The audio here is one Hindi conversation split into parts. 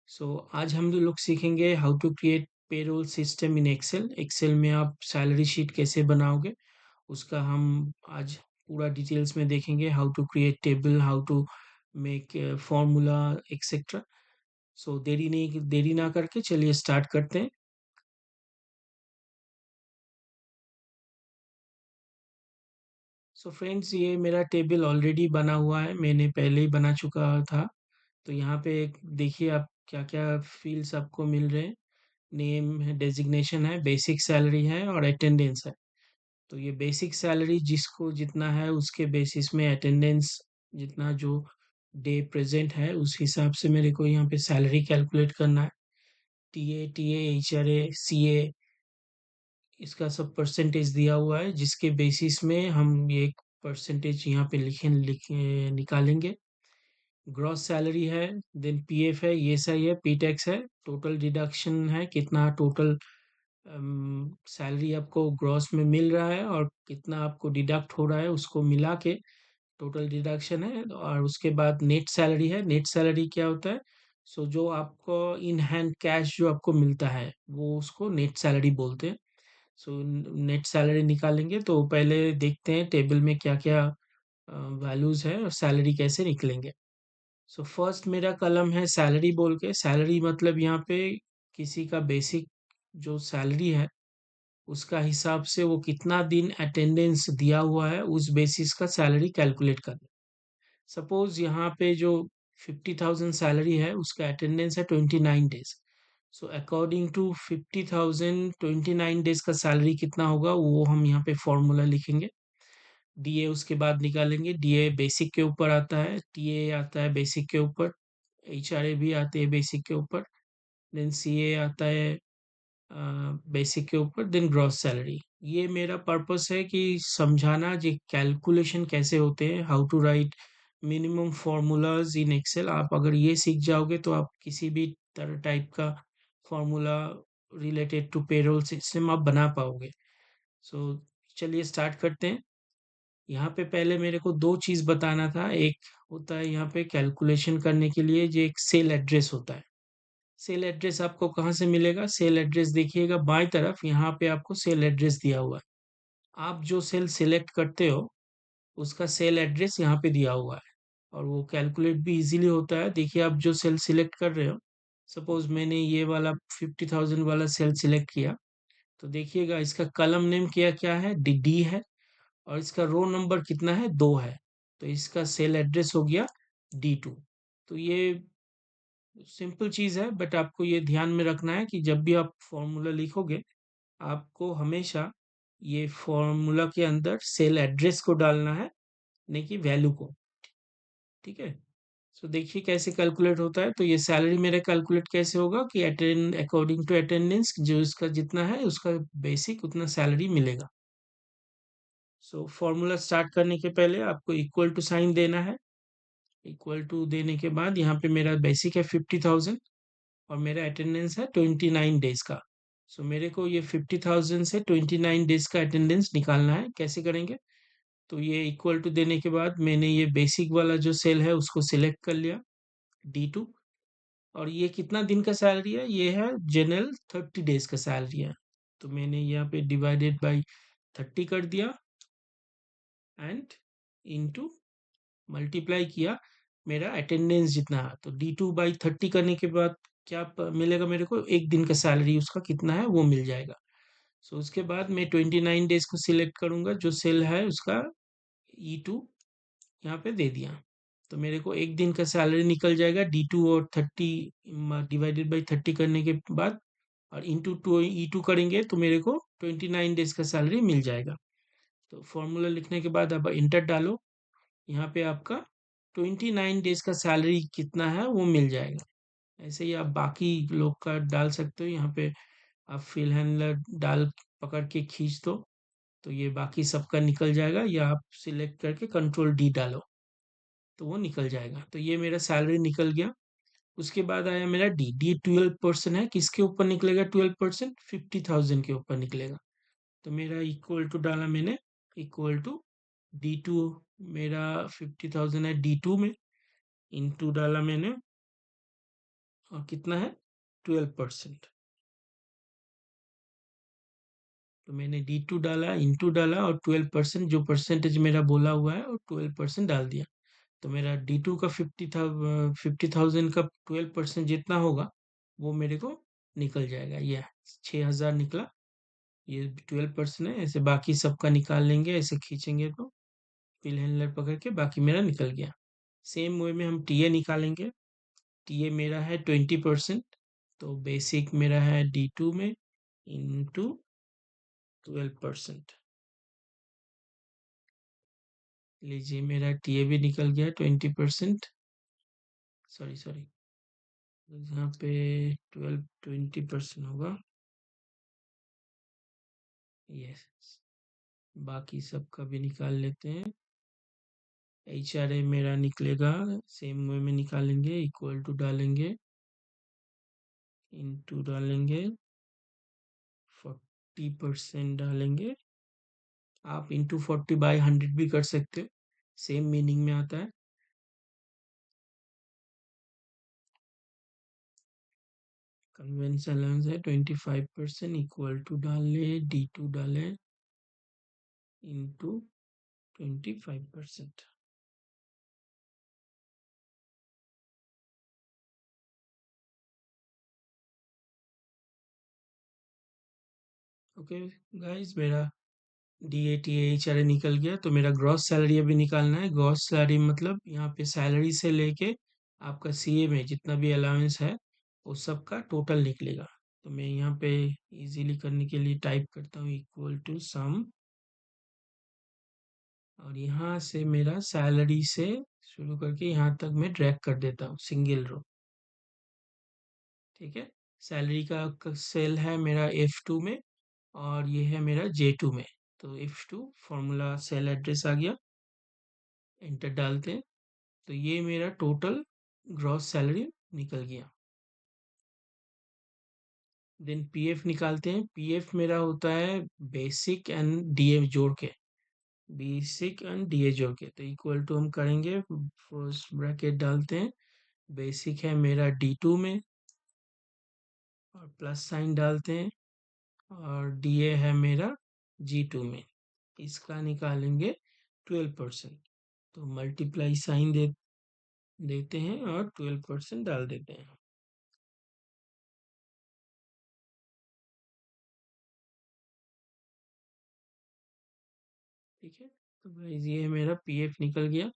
आज हम लोग सीखेंगे how to create payroll system in Excel. Excel में आप सैलरी शीट कैसे बनाओगे उसका हम आज पूरा डिटेल्स में देखेंगे। How to create table, how to make formula etcetera. देरी ना करके चलिए स्टार्ट करते हैं। फ्रेंड्स, ये मेरा टेबल ऑलरेडी बना हुआ है, मैंने पहले ही बना चुका था। तो यहाँ पे देखिए आप क्या क्या फील्ड्स आपको मिल रहे हैं। नेम है, डेजिग्नेशन है, बेसिक सैलरी है और अटेंडेंस है। तो ये बेसिक सैलरी जिसको जितना है उसके बेसिस में अटेंडेंस जितना जो डे प्रेजेंट है उस हिसाब से मेरे को यहाँ पे सैलरी कैलकुलेट करना है। टीए एचआरए सीए इसका सब परसेंटेज दिया हुआ है, जिसके बेसिस में हम ये एक परसेंटेज यहाँ पे लिखे निकालेंगे। ग्रॉस सैलरी है, देन पीएफ है, ईएसआई है, पी टैक्स है, टोटल डिडक्शन है, कितना टोटल सैलरी आपको ग्रॉस में मिल रहा है और कितना आपको डिडक्ट हो रहा है उसको मिला के टोटल डिडक्शन है। और उसके बाद नेट सैलरी है। नेट सैलरी क्या होता है? जो आपको इन हैंड कैश जो आपको मिलता है वो उसको नेट सैलरी बोलते हैं। नेट सैलरी निकालेंगे तो पहले देखते हैं टेबल में क्या क्या वैल्यूज है और सैलरी कैसे निकलेंगे। फर्स्ट मेरा कलम है सैलरी बोल के। सैलरी मतलब यहाँ पे किसी का बेसिक जो सैलरी है उसका हिसाब से वो कितना दिन अटेंडेंस दिया हुआ है उस बेसिस का सैलरी कैलकुलेट करना। सपोज यहाँ पे जो 50,000 सैलरी है उसका अटेंडेंस है 29 डेज। अकॉर्डिंग टू 50,000 29 डेज का सैलरी कितना होगा वो हम यहाँ पे फॉर्मूला लिखेंगे। डीए उसके बाद निकालेंगे। डीए बेसिक के ऊपर आता है, टीए आता है बेसिक के ऊपर, एचआरए भी आते हैं बेसिक के ऊपर, देन सीए आता है बेसिक के ऊपर, देन ग्रॉस सैलरी। ये मेरा पर्पस है कि समझाना जी कैलकुलेशन कैसे होते हैं, how to write minimum formulas in Excel. आप अगर ये सीख जाओगे तो आप किसी भी तरह टाइप का formula related to payroll system आप बना पाओगे। सो चलिए स्टार्ट करते हैं। यहाँ पे पहले मेरे को दो चीज बताना था। एक होता है यहाँ पे कैलकुलेशन करने के लिए जो एक सेल एड्रेस होता है। सेल एड्रेस आपको कहाँ से मिलेगा? सेल एड्रेस देखिएगा बाईं तरफ, यहाँ पे आपको सेल एड्रेस दिया हुआ है। आप जो सेल सिलेक्ट करते हो उसका सेल एड्रेस यहाँ पे दिया हुआ है और वो कैलकुलेट भी इजीली होता है। देखिए आप जो सेल सिलेक्ट कर रहे हो, सपोज मैंने ये वाला 50,000 वाला सेल सिलेक्ट किया, तो देखिएगा इसका कलम नेम क्या क्या है, डी डी है, और इसका रो नंबर कितना है, 2 है। तो इसका सेल एड्रेस हो गया D2। तो ये सिंपल चीज है, बट आपको ये ध्यान में रखना है कि जब भी आप फॉर्मूला लिखोगे आपको हमेशा ये फॉर्मूला के अंदर सेल एड्रेस को डालना है, नहीं कि वैल्यू को। ठीक है। देखिए कैसे कैलकुलेट होता है। तो ये सैलरी मेरा कैलकुलेट कैसे होगा कि अटेंड अकॉर्डिंग टू अटेंडेंस जो इसका जितना है उसका बेसिक उतना सैलरी मिलेगा। फॉर्मूला स्टार्ट करने के पहले आपको इक्वल टू साइन देना है। इक्वल टू देने के बाद यहाँ पे मेरा बेसिक है 50,000 और मेरा अटेंडेंस है 29 डेज का। मेरे को ये 50,000 से 29 डेज का अटेंडेंस निकालना है। कैसे करेंगे? तो ये इक्वल टू देने के बाद मैंने ये बेसिक वाला जो सेल है उसको सिलेक्ट कर लिया, D2। और ये कितना दिन का सैलरी है? ये है जनरल 30 डेज का सैलरी है। तो मैंने यहाँ पे डिवाइडेड बाई 30 कर दिया एंड इनटू मल्टीप्लाई किया मेरा अटेंडेंस जितना है। तो D2/30 करने के बाद क्या मिलेगा मेरे को? एक दिन का सैलरी उसका कितना है वो मिल जाएगा। उसके बाद मैं 29 डेज को सिलेक्ट करूंगा, जो सेल है उसका E2 यहाँ पे दे दिया। तो मेरे को एक दिन का सैलरी निकल जाएगा D2 और 30 डिवाइडेड बाई 30 करने के बाद, और इंटू टू E2 करेंगे तो मेरे को 29 डेज का सैलरी मिल जाएगा। तो फॉर्मूला लिखने के बाद अब इंटर डालो, यहाँ पे आपका 29 डेज का सैलरी कितना है वो मिल जाएगा। ऐसे ही आप बाकी लोग का डाल सकते हो। यहाँ पे आप फिल हैंडलर डाल पकड़ के खींच दो तो ये बाकी सबका निकल जाएगा, या आप सिलेक्ट करके कंट्रोल D डालो तो वो निकल जाएगा। तो ये मेरा सैलरी निकल गया। उसके बाद आया मेरा डी डी 12% है। किसके ऊपर निकलेगा 12%? 50,000 के ऊपर निकलेगा। तो मेरा इक्वल टू डाला मैंने, इक्वल टू D2। मेरा 50,000 है D2 में, इंटू डाला मैंने और कितना है 12%। तो मैंने D2 डाला, इंटू डाला और 12% जो परसेंटेज मेरा बोला हुआ है और 12% डाल दिया। तो मेरा D2 का 50,000 का 12% जितना होगा वो मेरे को निकल जाएगा। ये 6,000 निकला, ये 12% है। ऐसे बाकी सबका निकाल लेंगे, ऐसे खींचेंगे तो पिल हैंडलर पकड़ के बाकी मेरा निकल गया। सेम वे में हम टीए निकालेंगे। टीए मेरा है 20%, तो बेसिक मेरा है D2 में इंटू 12%। लीजिए मेरा टीए भी निकल गया 20%। सॉरी सॉरी, यहाँ पे 20% होगा। यस, बाकी सबका भी निकाल लेते हैं। HRA मेरा निकलेगा, सेम वे में निकालेंगे, इक्वल टू डालेंगे, इंटू डालेंगे, 40% डालेंगे। आप इंटू 40/100 भी कर सकते हो, सेम मीनिंग में आता है। कन्वेंशन अलाउंस है 25%, इक्वल टू डाले, D2 डाले इंटू 25%। ओके गाइस, मेरा DATA निकल गया। तो मेरा ग्रॉस सैलरी अभी निकालना है। ग्रॉस सैलरी मतलब यहाँ पे सैलरी से लेके आपका CA में जितना भी अलाउंस है वो सब का टोटल निकलेगा। तो मैं यहाँ पे इजीली करने के लिए टाइप करता हूँ इक्वल टू सम, और यहाँ से मेरा सैलरी से शुरू करके यहाँ तक मैं ड्रैग कर देता हूँ सिंगल रो। ठीक है, सैलरी का सेल है मेरा F2 में और ये है मेरा J2 में। तो F2 फॉर्मूला सेल एड्रेस आ गया, एंटर डालते हैं तो ये मेरा टोटल ग्रॉस सैलरी निकल गया। देन पीएफ निकालते हैं। पीएफ मेरा होता है बेसिक एंड डीए जोड़ के, बेसिक एंड डीए जोड़ के। तो इक्वल टू हम करेंगे, फर्स्ट ब्रैकेट डालते हैं, बेसिक है मेरा D2 में और प्लस साइन डालते हैं, और डीए है मेरा G2 में। इसका निकालेंगे 12%। तो मल्टीप्लाई साइन देते हैं और 12% डाल देते हैं। ठीक है, तो गाइस ये मेरा पीएफ निकल गया।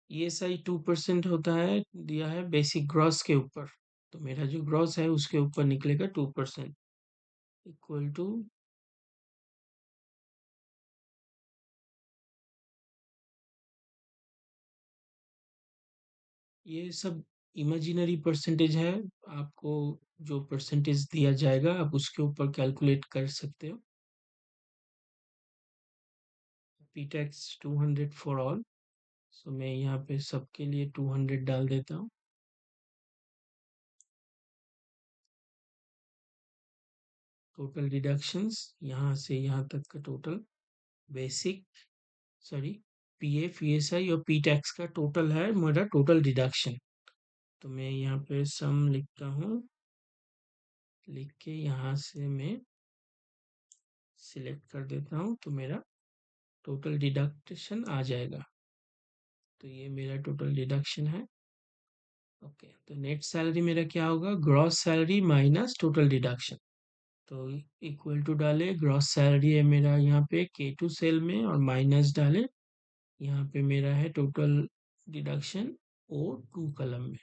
ESI 2% होता है, दिया है बेसिक ग्रॉस के ऊपर। तो मेरा जो ग्रॉस है उसके ऊपर निकलेगा 2%, इक्वल टू, ये सब इमेजिनरी परसेंटेज है। आपको जो परसेंटेज दिया जाएगा आप उसके ऊपर कैलकुलेट कर सकते हो। P tax 200 for all. So मैं यहाँ पे सबके लिए 200 डाल देता हूँ। टोटल डिडक्शंस यहाँ से यहाँ तक का total, basic, sorry, PF, ESI और पी टैक्स का टोटल है मेरा टोटल डिडक्शन। तो मैं यहाँ पे सम लिखता हूँ, लिख के यहाँ से मैं सिलेक्ट कर देता हूँ तो मेरा टोटल डिडक्शन आ जाएगा। तो ये मेरा टोटल डिडक्शन है। ओके, तो नेट सैलरी मेरा क्या होगा, gross salary minus total deduction. तो इक्वल टू डाले, ग्रॉस सैलरी है मेरा यहाँ पे K2 सेल में, और माइनस डाले यहाँ पे मेरा है टोटल डिडक्शन O2 कलम में।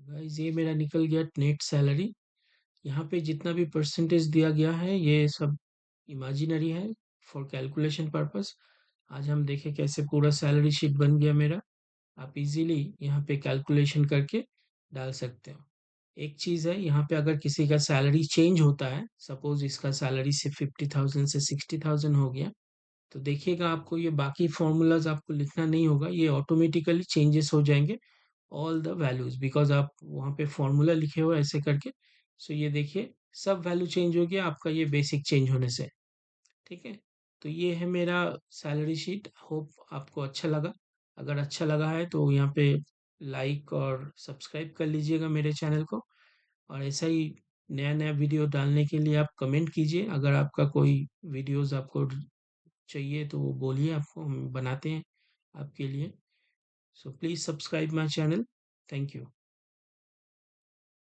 गाइस ये मेरा निकल गया नेट सैलरी। यहाँ पे जितना भी परसेंटेज दिया गया है ये सब इमेजिनरी है फॉर कैलकुलेशन पर्पस। आज हम देखें कैसे पूरा सैलरी शीट बन गया मेरा। आप इजीली यहाँ पे कैलकुलेशन करके डाल सकते हो। एक चीज़ है यहाँ पे, अगर किसी का सैलरी चेंज होता है, सपोज इसका सैलरी से 50,000 से 60,000 हो गया, तो देखिएगा आपको ये बाकी फॉर्मूलाज आपको लिखना नहीं होगा, ये ऑटोमेटिकली चेंजेस हो जाएंगे ऑल द वैल्यूज, बिकॉज आप वहाँ पे फॉर्मूला लिखे हो ऐसे करके। सो ये देखिए सब वैल्यू चेंज हो गया आपका ये बेसिक चेंज होने से। ठीक है, तो ये है मेरा सैलरी शीट। होप आपको अच्छा लगा। अगर अच्छा लगा है तो यहाँ पे लाइक और सब्सक्राइब कर लीजिएगा मेरे चैनल को। और ऐसा ही नया नया वीडियो डालने के लिए आप कमेंट कीजिए। अगर आपका कोई वीडियोस आपको चाहिए तो वो बोलिए, आपको हम बनाते हैं आपके लिए। So please subscribe my channel. Thank you.